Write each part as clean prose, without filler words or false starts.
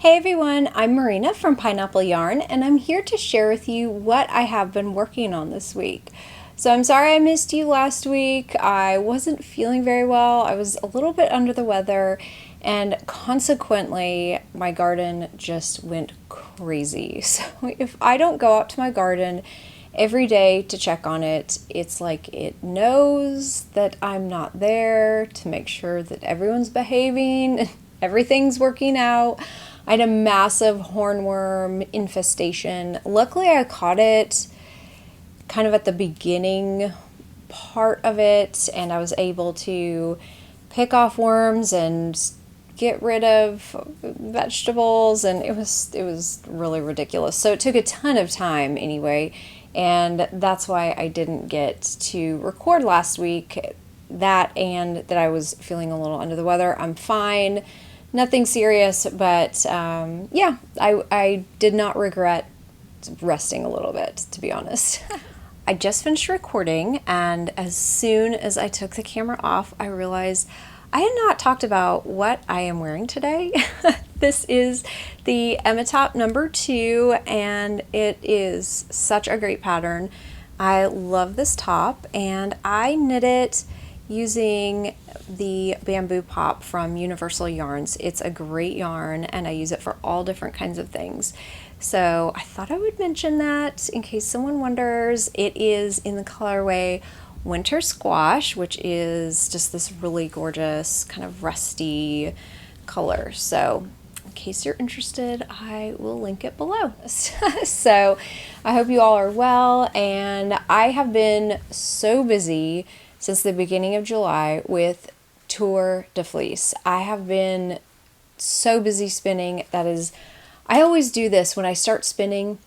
Hey everyone, I'm Marina from Pineapple Yarn, and I'm here to share with you what I have been working on this week. So I'm sorry I missed you last week. I wasn't feeling very well. I was a little bit under the weather, and consequently my garden just went crazy. So if I don't go out to my garden every day to check on it, it's like it knows that I'm not there to make sure that everyone's behaving, everything's working out. I had a massive hornworm infestation. Luckily, I caught it kind of at the beginning part of it, and I was able to pick off worms and get rid of vegetables, and it was really ridiculous. So it took a ton of time anyway, and that's why I didn't get to record last week. That and that I was feeling a little under the weather. I'm fine. Nothing serious, but yeah, I did not regret resting a little bit, to be honest. I just finished recording, and as soon as I took the camera off, I realized I had not talked about what I am wearing today. This is the Emma Top number 2, and it is such a great pattern. I love this top, and I knit it using the bamboo pop from Universal Yarns. It's a great yarn, and I use it for all different kinds of things. So I thought I would mention that in case someone wonders. It is in the colorway Winter Squash, which is just this really gorgeous kind of rusty color. So in case you're interested, I will link it below. So I hope you all are well, and I have been so busy since the beginning of July with Tour de Fleece. I have been so busy spinning. I always do this when I start spinning.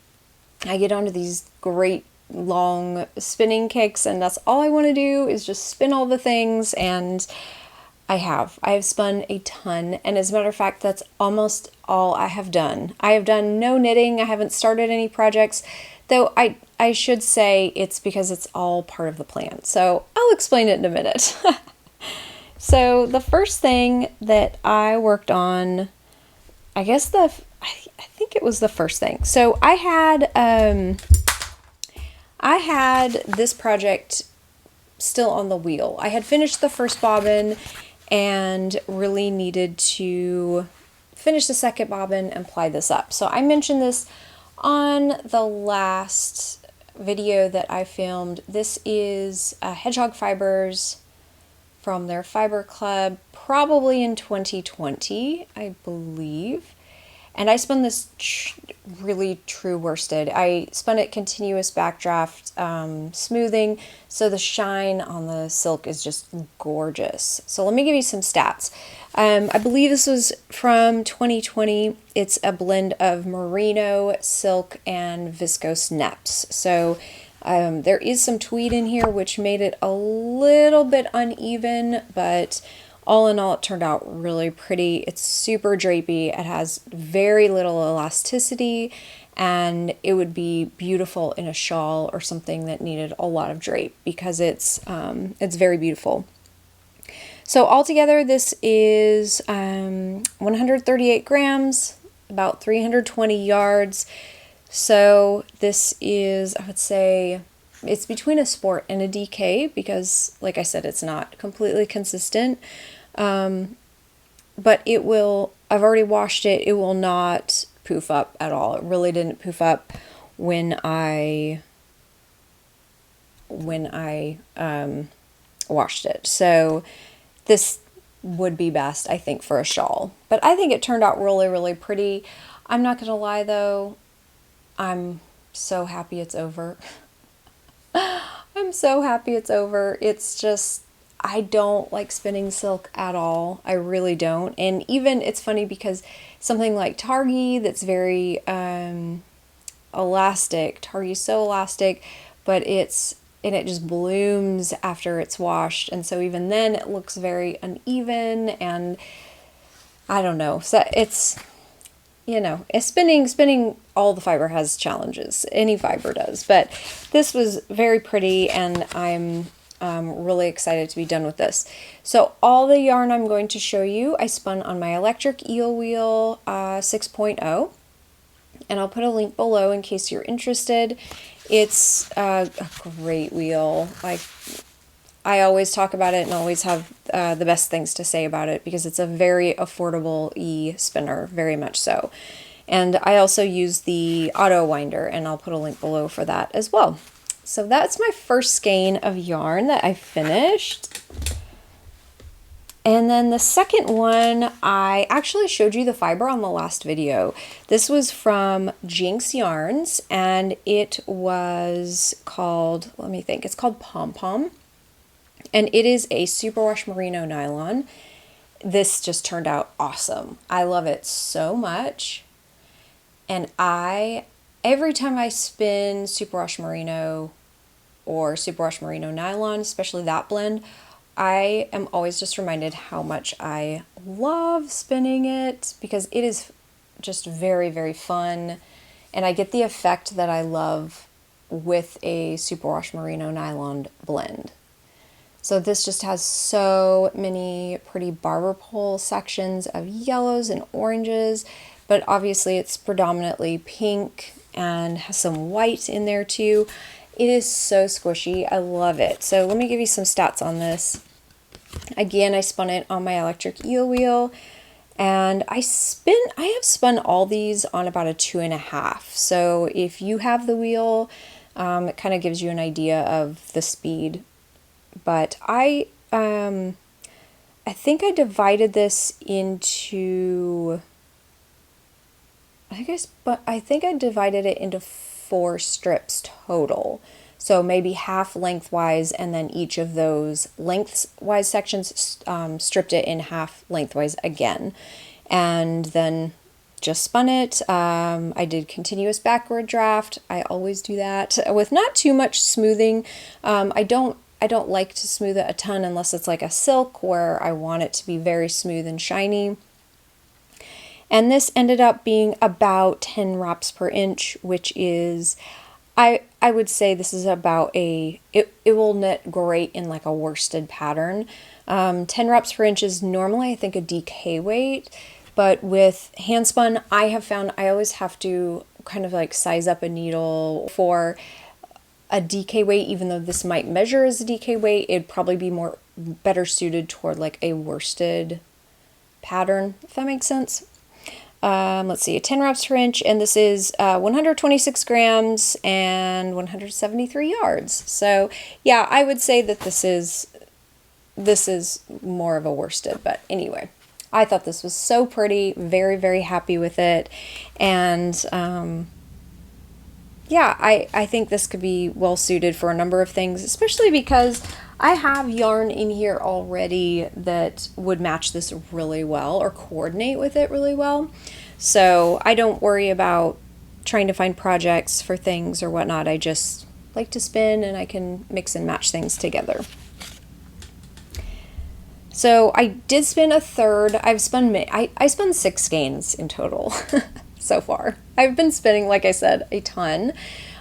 I get onto these great long spinning kicks, and that's all I want to do is just spin all the things, and I have spun a ton, and as a matter of fact, that's almost all I have done. I have done no knitting. I haven't started any projects, though I should say it's because it's all part of the plan. So I'll explain it in a minute. So the first thing that I worked on, I think it was the first thing. So I had this project still on the wheel. I had finished the first bobbin and really needed to finish the second bobbin and ply this up. So I mentioned this on the last video that I filmed. This is Hedgehog Fibres from their Fiber Club, probably in 2020, I believe. And I spun this really true worsted. I spun it continuous backdraft smoothing, so the shine on the silk is just gorgeous. So let me give you some stats. I believe this was from 2020. It's a blend of Merino, silk, and viscose neps. So there is some tweed in here, which made it a little bit uneven, but all in all, it turned out really pretty. It's super drapey. It has very little elasticity, and it would be beautiful in a shawl or something that needed a lot of drape because it's very beautiful. So altogether, this is 138 grams, about 320 yards. So this is, I would say, it's between a sport and a DK because, like I said, it's not completely consistent. But it will, I've already washed it. It will not poof up at all. It really didn't poof up when I washed it. So this would be best, I think, for a shawl. But I think it turned out really, really pretty. I'm not going to lie, though. I'm so happy it's over. I'm so happy it's over. It's just, I don't like spinning silk at all. I really don't. And even, it's funny because something like Targhee that's very elastic. Targhee's so elastic, but it just blooms after it's washed. And so even then it looks very uneven, and I don't know. So it's, spinning all the fiber has challenges. Any fiber does, but this was very pretty, and I'm I'm really excited to be done with this. So all the yarn I'm going to show you, I spun on my Electric Eel Wheel 6.0, and I'll put a link below in case you're interested. It's a great wheel. I always talk about it and always have the best things to say about it because it's a very affordable e-spinner, very much so. And I also use the Autowinder, and I'll put a link below for that as well. So that's my first skein of yarn that I finished. And then the second one, I actually showed you the fiber on the last video. This was from Gynx Yarns, and it was called, let me think, it's called Pom Pom. And it is a Superwash Merino nylon. This just turned out awesome. I love it so much. And every time I spin Superwash Merino or Superwash Merino nylon, especially that blend, I am always just reminded how much I love spinning it because it is just very, very fun. And I get the effect that I love with a Superwash Merino nylon blend. So this just has so many pretty barber pole sections of yellows and oranges, but obviously it's predominantly pink and has some white in there too. It is so squishy. I love it. So let me give you some stats on this. Again, I spun it on my Electric Eel Wheel, and I have spun all these on about a 2.5. So if you have the wheel, it kind of gives you an idea of the speed. But I think I divided this into, I think I divided it into 4 strips total. So maybe half lengthwise, and then each of those lengthwise sections stripped it in half lengthwise again. And then just spun it. I did continuous backward draft. I always do that with not too much smoothing. I don't like to smooth it a ton unless it's like a silk where I want it to be very smooth and shiny. And this ended up being about 10 wraps per inch, which is, I would say this is about it will knit great in like a worsted pattern. 10 wraps per inch is normally, I think, a DK weight, but with hand spun, I have found I always have to kind of like size up a needle for a DK weight. Even though this might measure as a DK weight, it'd probably be better suited toward like a worsted pattern, if that makes sense. Let's see, 10 wraps per inch, and this is 126 grams and 173 yards. So yeah, I would say that this is more of a worsted, but anyway, I thought this was so pretty, very, very happy with it. And yeah, I think this could be well suited for a number of things, especially because I have yarn in here already that would match this really well or coordinate with it really well. So I don't worry about trying to find projects for things or whatnot. I just like to spin, and I can mix and match things together. So I did spin a third. I spun 6 skeins in total so far. I've been spinning, like I said, a ton.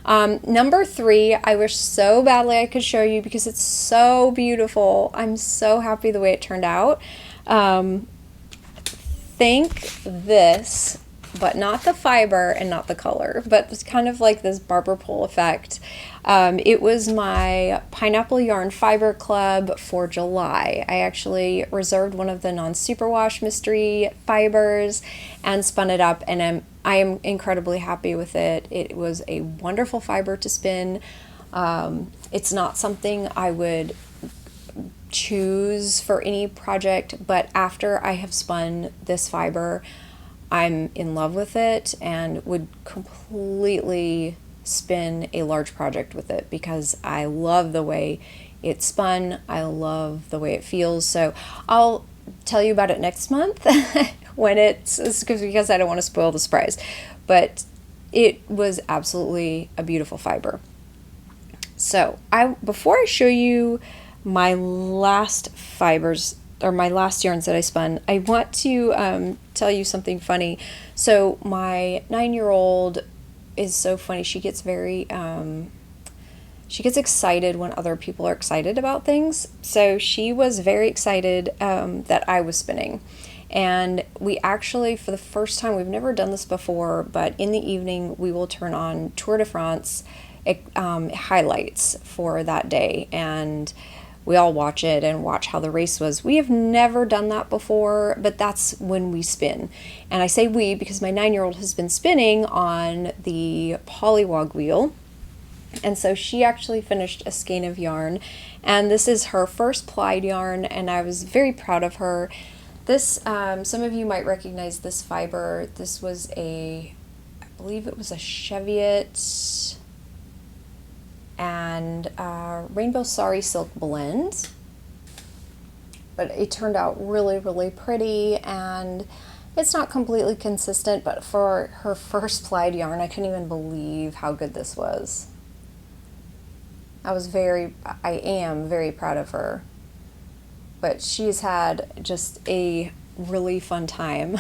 Number 3, I wish so badly I could show you because it's so beautiful. I'm so happy the way it turned out. Think this, but not the fiber and not the color, but it's kind of like this barber pole effect. It was my Pineapple Yarn Fiber Club for July. I actually reserved one of the non-superwash mystery fibers and spun it up, and I am incredibly happy with it. It was a wonderful fiber to spin. It's not something I would choose for any project, but after I have spun this fiber, I'm in love with it and would completely spin a large project with it because I love the way it's spun. I love the way it feels. So I'll tell you about it next month when because I don't want to spoil the surprise, but it was absolutely a beautiful fiber. So before I show you my last fibers or my last yarns that I spun, I want to tell you something funny. So my 9-year-old is so funny. She gets very she gets excited when other people are excited about things. So she was very excited that I was spinning. And we actually, for the first time, we've never done this before, but in the evening we will turn on Tour de France highlights for that day, and we all watch it and watch how the race was. We have never done that before, but that's when we spin. And I say we because my 9-year-old has been spinning on the polywog wheel. And so she actually finished a skein of yarn, and this is her first plied yarn, and I was very proud of her. This, some of you might recognize this fiber. This was I believe it was a Cheviot and Rainbow Sari Silk blend, but it turned out really, really pretty, and it's not completely consistent, but for her first plied yarn, I couldn't even believe how good this was. I am very proud of her, but she's had just a really fun time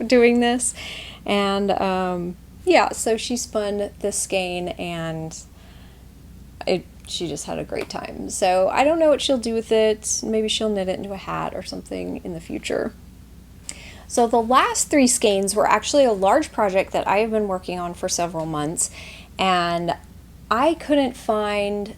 doing this. And yeah, so she spun this skein, and she just had a great time. So I don't know what she'll do with it. Maybe she'll knit it into a hat or something in the future. So the last 3 skeins were actually a large project that I have been working on for several months, and I couldn't find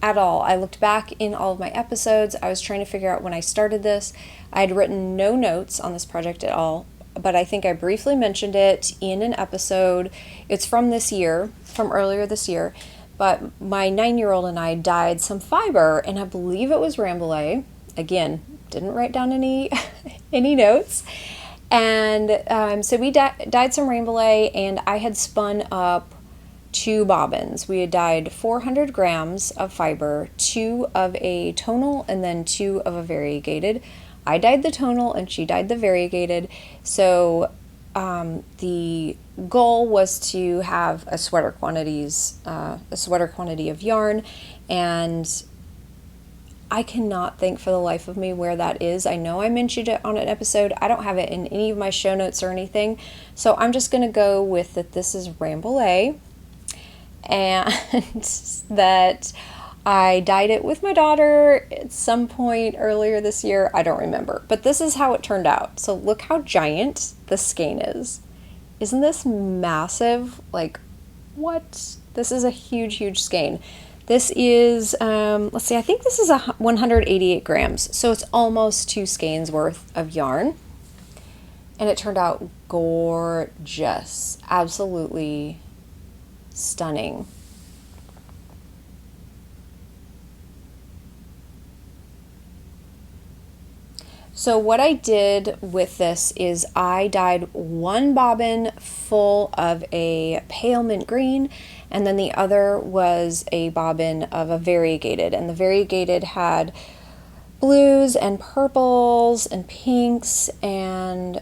at all. I looked back in all of my episodes. I was trying to figure out when I started this. I had written no notes on this project at all, but I think I briefly mentioned it in an episode. It's from this year, from earlier this year, but my 9-year-old and I dyed some fiber, and I believe it was Rambouillet. Again, didn't write down any notes. And so we dyed some Rambouillet, and I had spun up 2 bobbins. We had dyed 400 grams of fiber, 2 of a tonal, and then 2 of a variegated. I dyed the tonal and she dyed the variegated. So the goal was to have a sweater quantity of yarn, and I cannot think for the life of me where that is. I know I mentioned it on an episode. I don't have it in any of my show notes or anything, so I'm just going to go with that this is Rambouillet, and that I dyed it with my daughter at some point earlier this year. I don't remember, but this is how it turned out. So look how giant the skein is. Isn't this massive? Like, what? This is a huge, huge skein. This is, let's see, I think this is 188 grams. So it's almost 2 skeins worth of yarn. And it turned out gorgeous. Absolutely stunning. So what I did with this is I dyed 1 bobbin full of a pale mint green, and then the other was a bobbin of a variegated, and the variegated had blues and purples and pinks and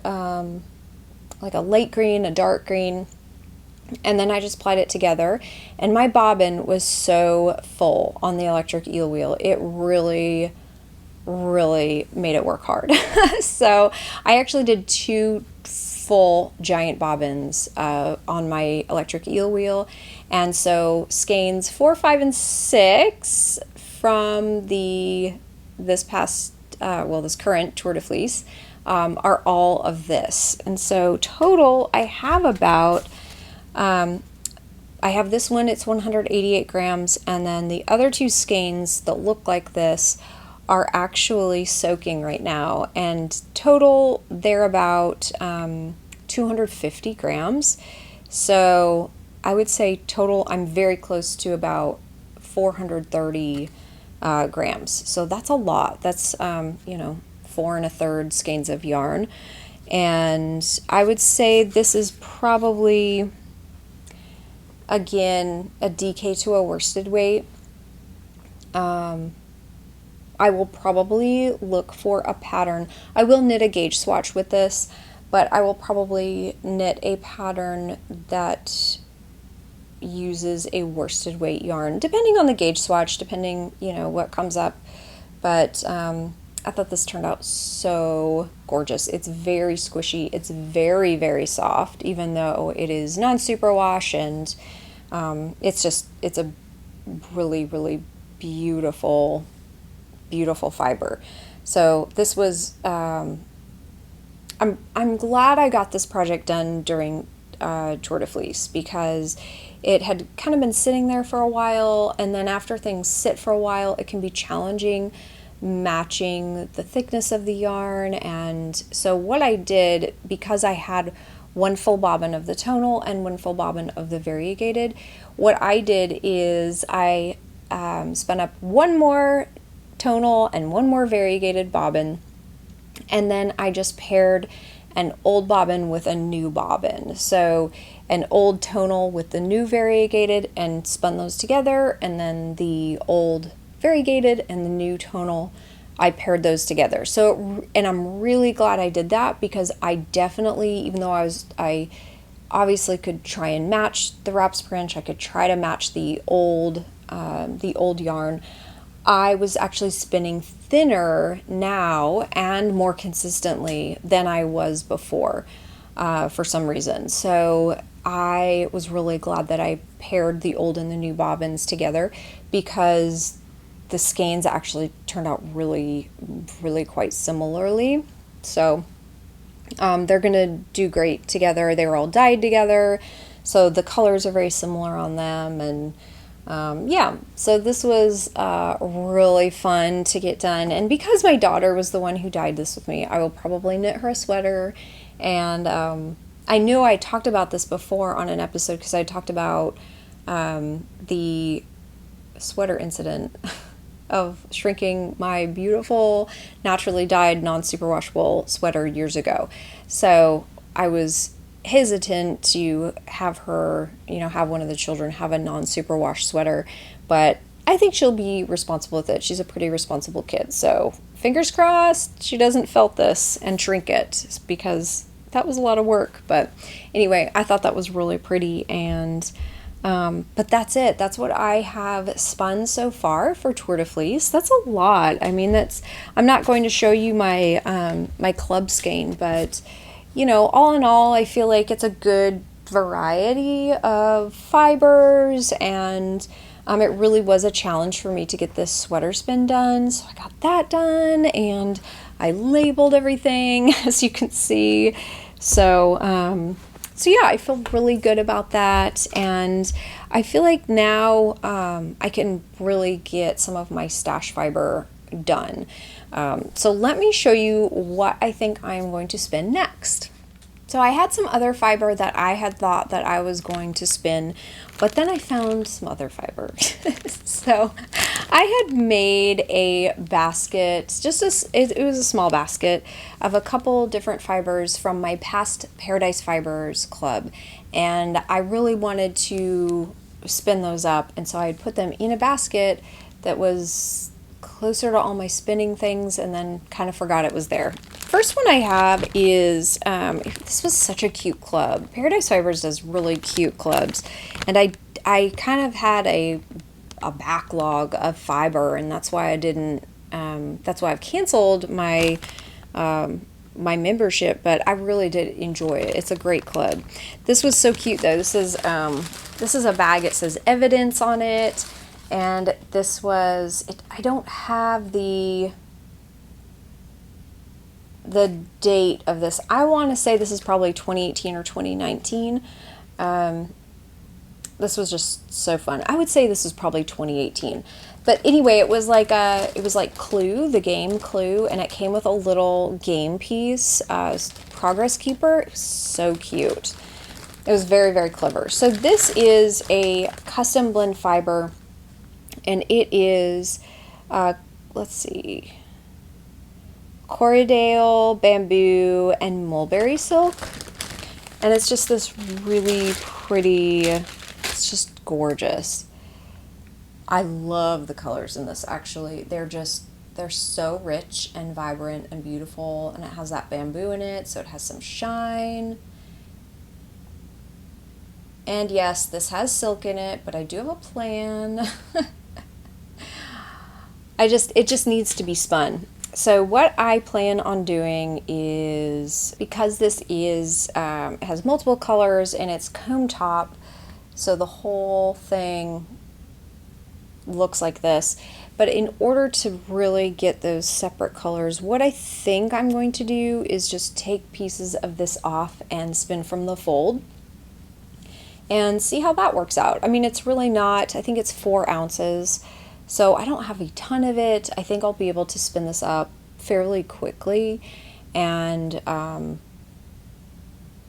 like a light green, a dark green, and then I just plied it together, and my bobbin was so full on the Electric Eel Wheel. It really made it work hard. So I actually did 2 full giant bobbins on my Electric Eel Wheel, and so skeins 4, 5, and 6 from this current Tour de Fleece are all of this. And so total I have about I have this one, it's 188 grams, and then the other 2 skeins that look like this are actually soaking right now, and total they're about 250 grams. So I would say total I'm very close to about 430 grams. So that's a lot. That's 4 1/3 skeins of yarn, and I would say this is probably, again, a DK to a worsted weight. I will probably look for a pattern. I will knit a gauge swatch with this, but I will probably knit a pattern that uses a worsted weight yarn, depending on the gauge swatch, depending, what comes up. But I thought this turned out so gorgeous. It's very squishy. It's very, very soft, even though it is non-superwash, and it's a really, really beautiful, beautiful fiber. So this was, I'm glad I got this project done during Tour de Fleece, because it had kind of been sitting there for a while, and then after things sit for a while, it can be challenging matching the thickness of the yarn. And so what I did, because I had one full bobbin of the tonal and one full bobbin of the variegated, what I did is I spun up one more tonal and one more variegated bobbin, and then I just paired an old bobbin with a new bobbin. So an old tonal with the new variegated, and spun those together, and then the old variegated and the new tonal, I paired those together. So, and I'm really glad I did that, because I definitely, even though I obviously could try and match the wraps per inch, I could try to match the old yarn, I was actually spinning thinner now and more consistently than I was before, for some reason. So I was really glad that I paired the old and the new bobbins together, because the skeins actually turned out really, really quite similarly. So they're gonna do great together. They were all dyed together, so the colors are very similar on them. And yeah, so this was really fun to get done. And because my daughter was the one who dyed this with me, I will probably knit her a sweater. And I knew I talked about this before on an episode, because I talked about the sweater incident of shrinking my beautiful naturally dyed non-superwash wool sweater years ago. So I was hesitant to have her, have one of the children have a non-superwash sweater, but I think she'll be responsible with it. She's a pretty responsible kid, so fingers crossed she doesn't felt this and shrink it, because that was a lot of work. But anyway, I thought that was really pretty. And but that's it. That's what I have spun so far for Tour de Fleece. That's a lot. I mean, I'm not going to show you my my club skein, but all in all, I feel like it's a good variety of fibers, and it really was a challenge for me to get this sweater spin done. So I got that done, and I labeled everything, as you can see. So so yeah, I feel really good about that, and I feel like now I can really get some of my stash fiber done. So let me show you what I think I'm going to spin next. So I had some other fiber that I had thought that I was going to spin, but then I found some other fiber. So I had made a basket, it was a small basket of a couple different fibers from my past Paradise Fibers club, and I really wanted to spin those up, and so I had put them in a basket that was closer to all my spinning things, and then kind of forgot it was there. First one I have is, this was such a cute club. Paradise Fibers does really cute clubs, and I kind of had a backlog of fiber, and that's why I didn't, that's why I've canceled my my membership, but I really did enjoy it. It's a great club. This was so cute though. This is a bag. It says Evidence on it, and this was it. I don't have the date of this. I want to say this is probably 2018 or 2019. This was just so fun. I would say this is probably 2018. But anyway, it was like Clue, the game Clue, and it came with a little game piece, Progress Keeper. It was so cute. It was very, very clever. So this is a custom blend fiber, and it is, let's see, Corriedale, bamboo, and mulberry silk. And it's just this really pretty, it's just gorgeous. I love the colors in this, actually. They're so rich and vibrant and beautiful, and it has that bamboo in it, so it has some shine. And yes, this has silk in it, but I do have a plan. It just needs to be spun. So what I plan on doing is, because this is, it has multiple colors and it's comb top, so the whole thing looks like this. But in order to really get those separate colors, what I think I'm going to do is just take pieces of this off and spin from the fold and see how that works out. I mean, it's really not, I think it's 4 ounces, so I don't have a ton of it. I think I'll be able to spin this up fairly quickly, and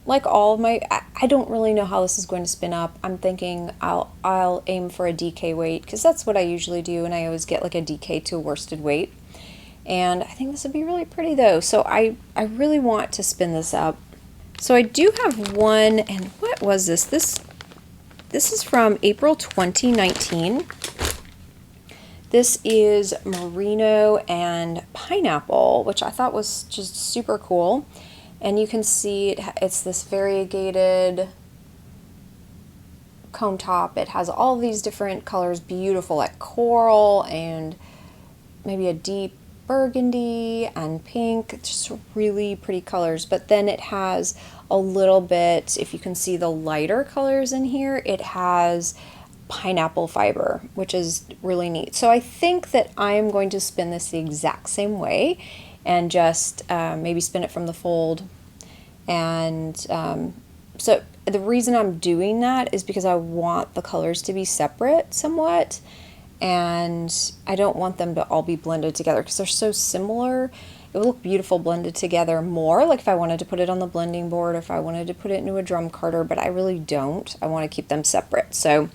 like all of my, I don't really know how this is going to spin up. I'm thinking I'll aim for a DK weight, because that's what I usually do, and I always get like a DK to a worsted weight. And I think this would be really pretty though, so I really want to spin this up. So I do have one, and what was this? This is from April 2019. This is Merino and Pineapple, which I thought was just super cool. And you can see it's this variegated cone top. It has all these different colors, beautiful, like coral and maybe a deep burgundy and pink, just really pretty colors. But then it has a little bit, if you can see the lighter colors in here, it has pineapple fiber, which is really neat. So I think that I am going to spin this the exact same way and just maybe spin it from the fold. And so the reason I'm doing that is because I want the colors to be separate somewhat, and I don't want them to all be blended together because they're so similar. It would look beautiful blended together more, like if I wanted to put it on the blending board, if I wanted to put it into a drum carder, but I really don't. I want to keep them separate. So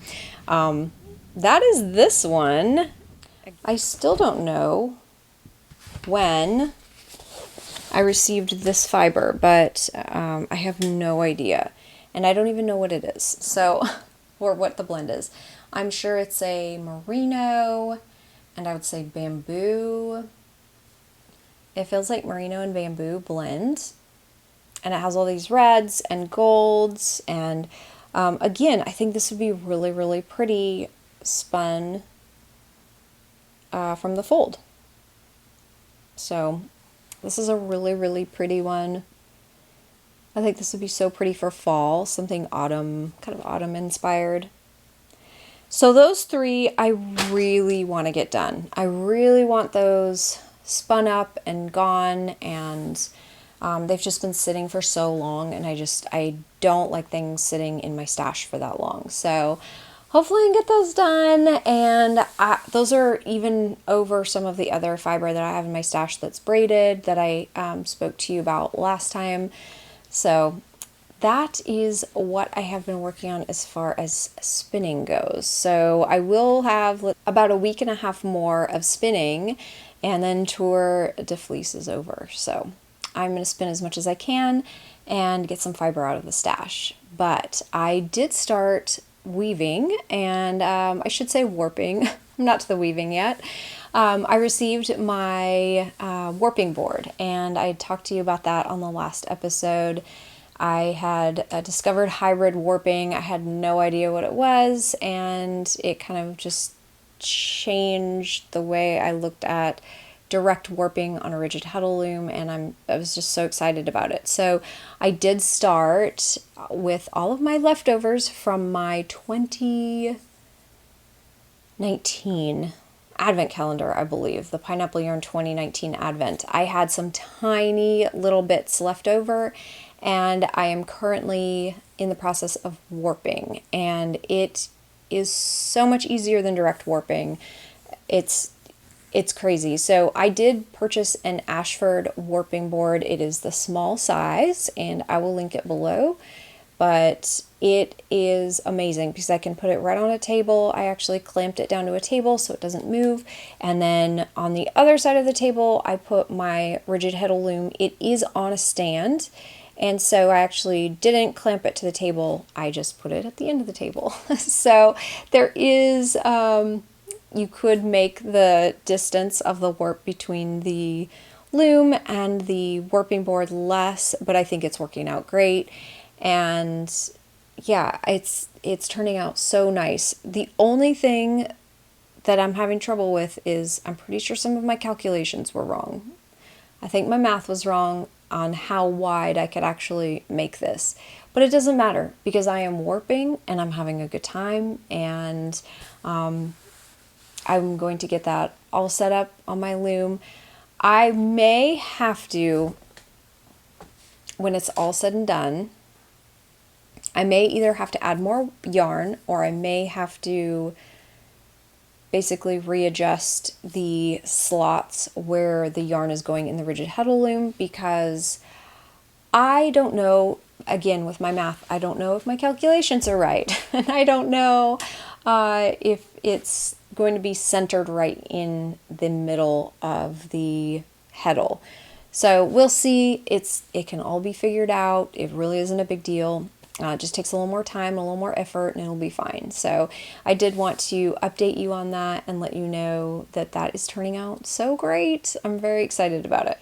that is this one. I still don't know when I received this fiber, but I have no idea, and I don't even know what it is, so or what the blend is. I'm sure it's a merino, and I would say bamboo. It feels like merino and bamboo blend, and it has all these reds and golds, and again, I think this would be really, really pretty spun from the fold. So this is a really, really pretty one. I think this would be so pretty for fall, something autumn, kind of autumn inspired. So those 3 I really want to get done. I really want those spun up and gone, and they've just been sitting for so long, and I don't like things sitting in my stash for that long. So hopefully I can get those done, and those are even over some of the other fiber that I have in my stash that's braided that I spoke to you about last time. So that is what I have been working on as far as spinning goes. So I will have about a week and a half more of spinning, and then Tour de Fleece is over. So I'm going to spin as much as I can and get some fiber out of the stash. But I did start weaving, and I should say warping. I'm not to the weaving yet. I received my warping board, and I talked to you about that on the last episode. I had discovered hybrid warping. I had no idea what it was, and it kind of just changed the way I looked at direct warping on a rigid heddle loom, and I was just so excited about it. So I did start with all of my leftovers from my 2019 advent calendar, I believe, the Pineapple Yarn 2019 advent. I had some tiny little bits left over, and I am currently in the process of warping, and it is so much easier than direct warping. It's crazy. So I did purchase an Ashford warping board. It is the small size, and I will link it below, but it is amazing because I can put it right on a table. I actually clamped it down to a table so it doesn't move, and then on the other side of the table I put my rigid heddle loom. It is on a stand, and so I actually didn't clamp it to the table. I just put it at the end of the table. So there is you could make the distance of the warp between the loom and the warping board less, but I think it's working out great. And yeah, it's turning out so nice. The only thing that I'm having trouble with is I'm pretty sure some of my calculations were wrong. I think my math was wrong on how wide I could actually make this. But it doesn't matter because I am warping and I'm having a good time, and I'm going to get that all set up on my loom. I may have to, when it's all said and done, I may either have to add more yarn, or I may have to basically readjust the slots where the yarn is going in the rigid heddle loom, because I don't know, again with my math, I don't know if my calculations are right. And I don't know if it's going to be centered right in the middle of the heddle. So we'll see. It can all be figured out. It really isn't a big deal. It just takes a little more time, a little more effort, and it'll be fine. So I did want to update you on that and let you know that that is turning out so great. I'm very excited about it.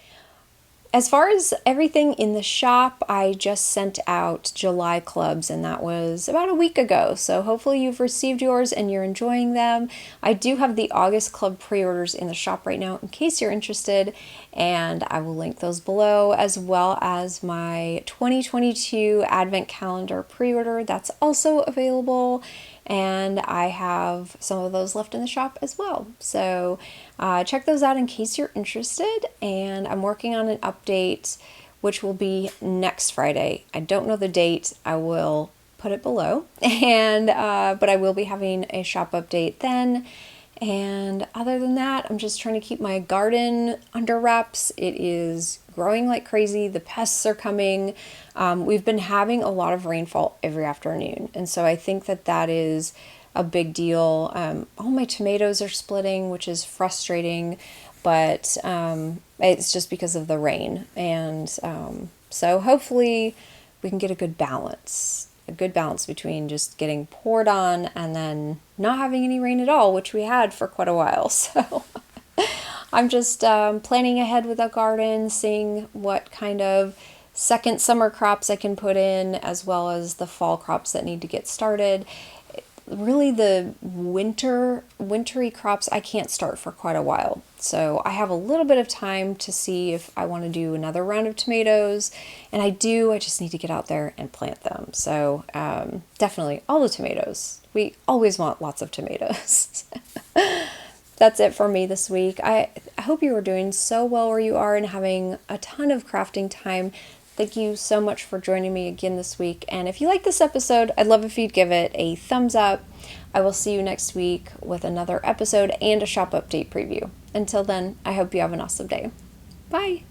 As far as everything in the shop, I just sent out July clubs, and that was about a week ago. So hopefully you've received yours and you're enjoying them. I do have the August club pre-orders in the shop right now in case you're interested, and I will link those below, as well as my 2022 Advent Calendar pre-order. That's also available, and I have some of those left in the shop as well. So check those out in case you're interested, and I'm working on an update which will be next Friday. I don't know the date. I will put it below, and but I will be having a shop update then. And other than that, I'm just trying to keep my garden under wraps. It is growing like crazy. The pests are coming. We've been having a lot of rainfall every afternoon, and so I think that that is a big deal. All my tomatoes are splitting, which is frustrating, but it's just because of the rain. And so hopefully we can get a good balance between just getting poured on and then not having any rain at all, which we had for quite a while. So I'm just planning ahead with a garden, seeing what kind of second summer crops I can put in, as well as the fall crops that need to get started. Really, the wintry crops I can't start for quite a while. So I have a little bit of time to see if I want to do another round of tomatoes. And I just need to get out there and plant them. So definitely all the tomatoes. We always want lots of tomatoes. That's it for me this week. I hope you are doing so well where you are and having a ton of crafting time. Thank you so much for joining me again this week. And if you like this episode, I'd love if you'd give it a thumbs up. I will see you next week with another episode and a shop update preview. Until then, I hope you have an awesome day. Bye.